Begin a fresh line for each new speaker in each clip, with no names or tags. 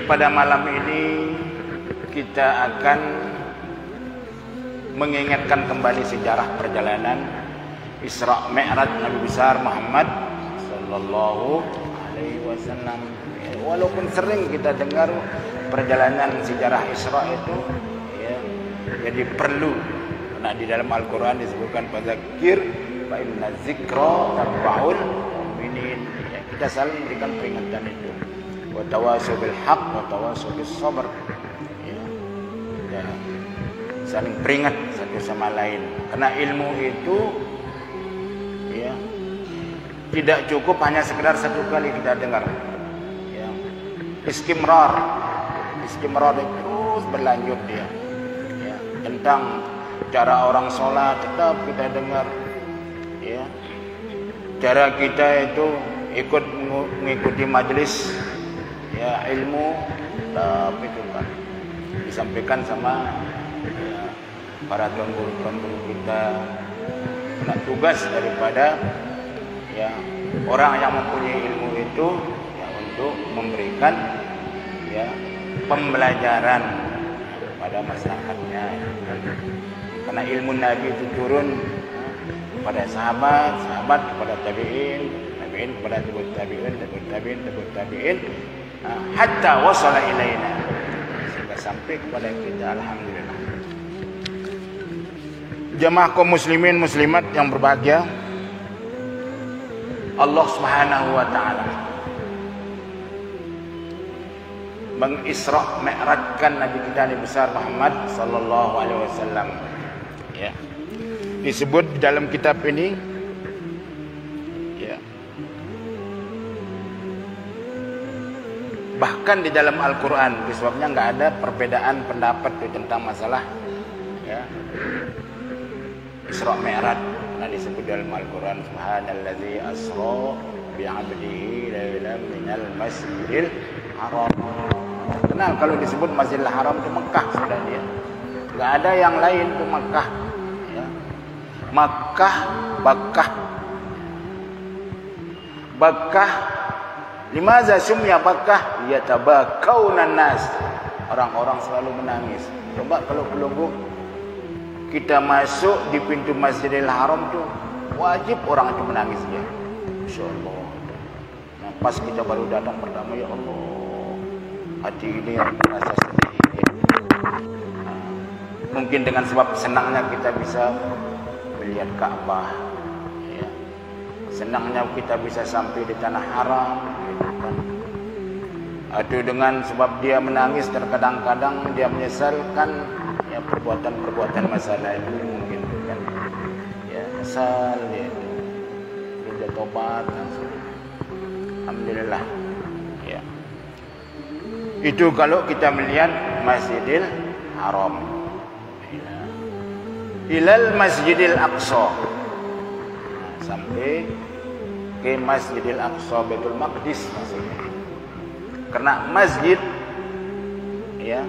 pada malam ini kita akan mengingatkan kembali sejarah perjalanan Isra Mi'raj Nabi besar Muhammad sallallahu alaihi wasallam. Walaupun sering kita dengar perjalanan sejarah Isra itu, ya, jadi perlu. Karena di dalam Al-Quran disebutkan fadzakir fa inna dzikra tanfa'ul mu'minin. Ya, kita saling memberikan peringatan itu. Wa tawassaw bil haqq wa tawassaw bis sabr. Ya, saling peringat satu sama lain. Karena ilmu itu, ya, tidak cukup hanya sekedar satu kali kita dengar. Ya. Istimrar itu terus berlanjut dia. Ya. Tentang cara orang sholat tetap kita dengar. Ya. Cara kita itu ikut mengikuti majelis, ya, ilmu, itu kan disampaikan sama, ya, para tuan guru kita. Karena tugas daripada, ya, orang yang mempunyai ilmu itu, ya, untuk memberikan, ya, pembelajaran pada masyarakatnya. Karena ilmu Nabi itu turun kepada sahabat kepada tabi'in kepada tabi'in hatta wasala ilaina, sehingga sampai kepada kita. Alhamdulillah. Jamaah kaum muslimin muslimat yang berbahagia, Allah Subhanahu wa taala mengisra mi'rajkan Nabi kita Nabi besar Muhammad sallallahu alaihi wasallam. Ya. Disebut di dalam kitab ini, ya, bahkan di dalam Al-Quran, sebabnya nggak ada perbedaan pendapat tentang masalah, ya, Isra Mi'raj. Nah, disebut dalam Al-Quran subhanallazi asra bi'abdihi lailan minal masjidil haram. Kenal kalau disebut Masjidil Haram itu Mekah sudah dia. Nggak ada yang lain itu Mekah. Ya. Bakkah. Limaza sumya Bakkah? Yatabakaunan nas. Orang-orang selalu menangis. Coba kalau belum kita masuk di pintu Masjidil Haram tuh, wajib orang itu menangis dia. Insyaallah. Nah, pas kita baru datang pertama, ya Allah, hati ini merasa sedih. Nah, mungkin dengan sebab senangnya kita bisa melihat Ka'bah, ya. Senangnya kita bisa sampai di tanah haram, gitu kan. Atau dengan sebab dia menangis, terkadang-kadang dia menyesalkan, ya, perbuatan masa lalu mungkin, kan. Ya, asal dia sudah tobat langsung. Alhamdulillah. Ya. Itu kalau kita melihat Masjidil Haram. Ilal Masjidil Aqsa. Nah, sampai ke Masjidil Aqsa, Baitul Maqdis maksudnya. Karena masjid, ya,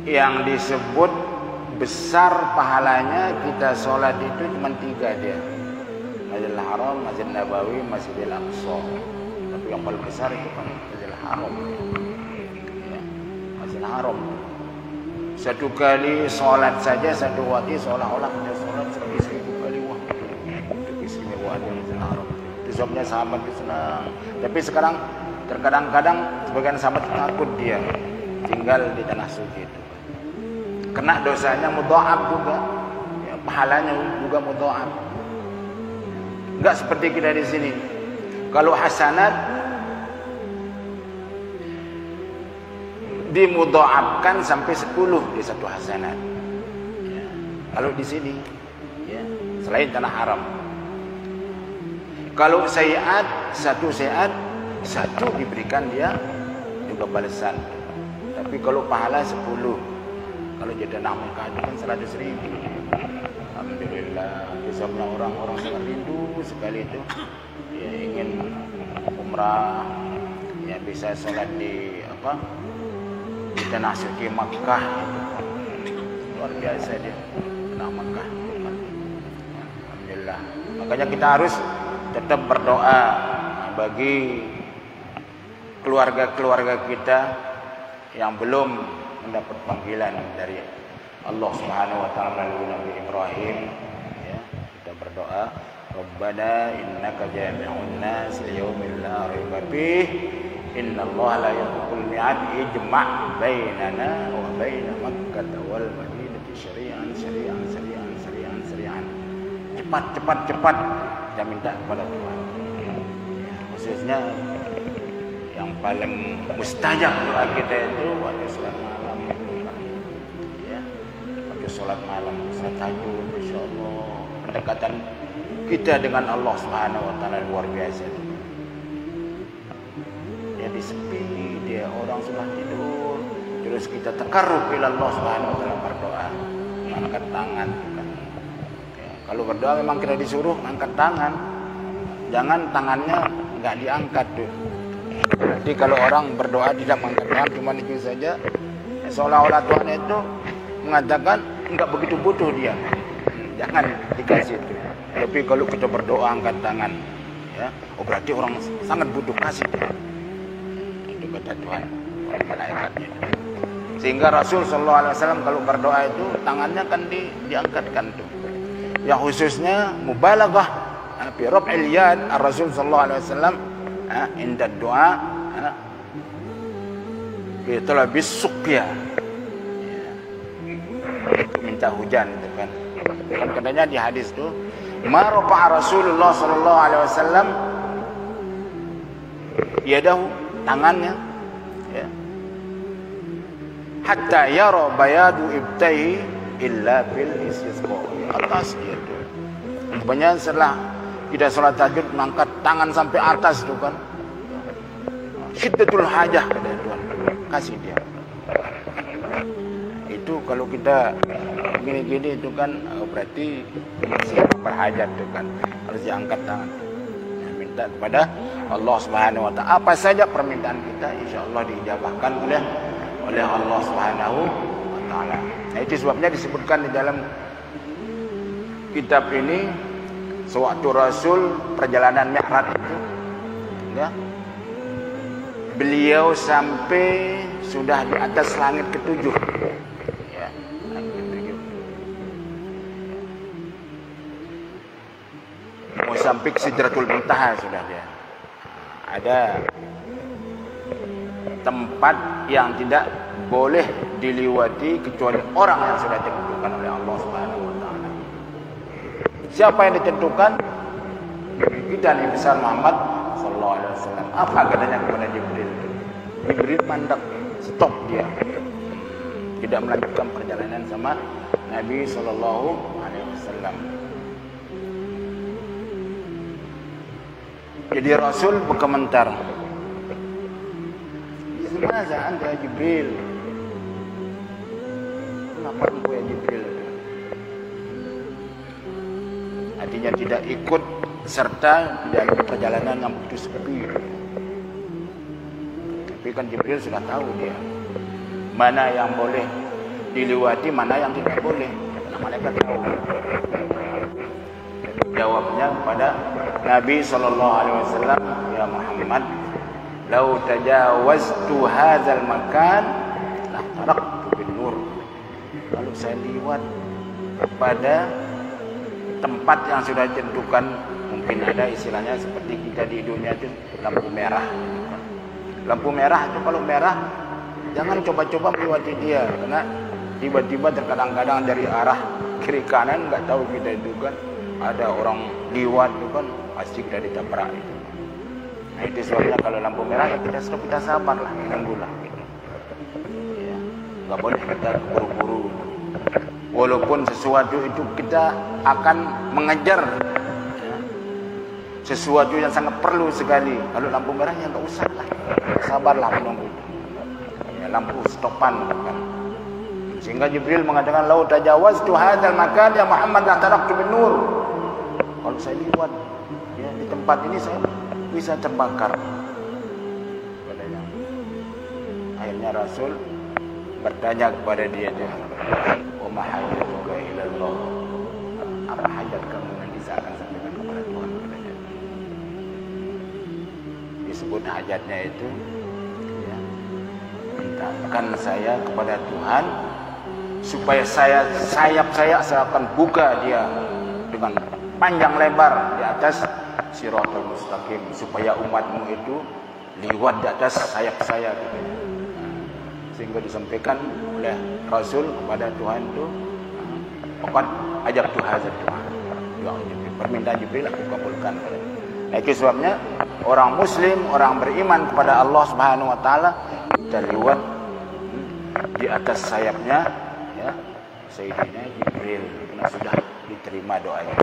yang disebut besar pahalanya kita sholat itu cuma 3 dia. Masjidil Haram, Masjid Nabawi, Masjidil Aqsa. Tapi yang paling besar itu kan Masjidil Haram. Ya, Masjidil Haram. Satu kali sholat saja, satu waktu seolah-olah kita sholat 1000 kali. Wah, itu keistimewaan Masjidil Haram. Itu sebabnya sahabat itu senang. Tapi sekarang terkadang-kadang sebagian sahabat takut dia tinggal di tanah suci itu. Kena dosanya mudha'af juga, ya, pahalanya juga mudha'af. Enggak seperti kita di sini. Kalau hasanat dimudha'afkan sampai 10 di satu hasanat. Ya. Kalau di sini, ya, selain tanah haram. Kalau sayiat, satu diberikan dia juga balasan. Tapi kalau pahala 10. Kalau jadi tanah Mekah itu kan 100.000. Alhamdulillah. Sebabnya orang-orang sangat rindu sekali itu, ya, ingin umrah, ya, bisa sholat di di tanah suci Makkah. Luar biasa dia, tanah Makkah. Alhamdulillah. Makanya kita harus tetap berdoa bagi keluarga-keluarga kita yang belum mendapat panggilan dari Allah Subhanahu wa taala melalui Nabi Ibrahim, ya, kita berdoa, Rabbana innaka jami'un nas liyaumin la raiba fih innallaha la yukhliqul mi'ad ijma' bainana wa baina Makkah wal Madinati syari'an cepat kita minta kepada Tuhan, khususnya yang paling mustajab doa kita itu waktu sholat malam, ya, waktu sholat malam saat tahajud, insyaallah pendekatan kita dengan Allah Subhanahu wa taala luar biasa. Jadi sepi, dia orang sudah tidur, terus kita takarrub ila Allah Subhanahu wa taala berdoa, angkat tangan. Ya, kalau berdoa memang kita disuruh angkat tangan, jangan tangannya enggak diangkat tuh. Berarti kalau orang berdoa tidak mengangkat tangan, cuma itu saja, seolah-olah Tuhan itu mengatakan enggak begitu butuh dia. Jangan dikasih itu. Tapi kalau kita berdoa angkat tangan, ya, oh berarti orang sangat butuh kasih. Itu kata Tuhan, malaikatnya. Sehingga Rasul sallallahu alaihi wasallam kalau berdoa itu tangannya kan diangkatkan tuh. Yang khususnya mubalaghah fi raf'il yad Rasul sallallahu alaihi wasallam inda doa fi talabis suqya. Minta hujan itu kan. Kan katanya di hadis tuh ma rafa'a Rasulullah sallallahu alaihi wasallam yadahu, tangannya, ya, hatta yara bayadu ibtahi illa bil istisqa, atas dia tuh. Banyak setelah kita sholat tahajud mengangkat tangan sampai atas tuh kan, syiddatul hajah kata Tuhan, kasih dia. Itu kalau kita gini-gini itu kan berarti masih berhajat tuh kan, harus diangkat tangan, minta kepada Allah Subhanahu wa taala apa saja permintaan kita, insyaallah diijabahkan oleh Allah Subhanahu wa taala. Nah, itu sebabnya disebutkan di dalam kitab ini sewaktu Rasul perjalanan Mi'raj itu, ya, beliau sampai sudah di atas langit ketujuh. Mau sampai Sidratul Muntaha sudah dia. Ada tempat yang tidak boleh diliwati kecuali orang yang sudah ditentukan oleh Allah Subhanahu wa taala. Siapa yang ditentukan? Kita Nabi besar Muhammad sallallahu alaihi wasallam. Apa katanya kepada Jibril? Jibril mandek, stop dia. Tidak melanjutkan perjalanan sama Nabi sallallahu alaihi wasallam. Jadi Rasul berkomentar, "Maza anta Jibril?" Kenapa engkau ya Jibril? Artinya tidak ikut serta dalam perjalanan yang begitu sepi. Tapi kan Jibril sudah tahu dia mana yang boleh dilewati, mana yang tidak boleh. Karena malaikat tahu. Jawabnya kepada Nabi sallallahu alaihi wasallam, "Ya Muhammad, lau tajawaztu hadzal makan la taraktu bin nur." Kalau saya lewat pada tempat yang sudah ditentukan, mungkin ada istilahnya seperti kita di dunia itu lampu merah. Lampu merah itu kalau merah jangan coba-coba melewati dia, karena tiba-tiba terkadang-kadang dari arah kiri kanan nggak tahu kita itu kan ada orang liwat itu kan pasti kita ditabrak itu. Nah itu sebabnya kalau lampu merah ya kita sabarlah, tunggulah. Ya, nggak boleh kita buru-buru. Walaupun sesuatu itu kita akan mengejar, ya, sesuatu yang sangat perlu sekali. Kalau lampu merah ya nggak usah lah, sabarlah menunggu. Ya, lampu stopan kan. Sehingga Jibril mengatakan, "Lau tajawaztu hadzal makan ya Muhammad la taraktu bin nur." Kalau saya lewat, ya, di tempat ini saya bisa terbakar. Akhirnya Rasul bertanya kepada dia, "Wa ma hajatuka ila Allah?" Apa hajat kamu yang bisa akan sampaikan kepada Tuhan? Disebut hajatnya itu mintakan saya kepada Tuhan supaya sayap saya akan buka dia dengan panjang lebar di atas Shiratal Mustaqim, supaya umatmu itu liwat di atas sayap saya gitu. Sehingga disampaikan oleh Rasul kepada Tuhan itu, pokok ajak Tuhan doa Jibril, permintaan Jibril aku kabulkan. Nah, itu sebabnya orang Muslim, orang beriman kepada Allah Subhanahu Wa Taala kita liwat di atas sayapnya, ya, Sayyidina Jibril, karena sudah diterima doanya.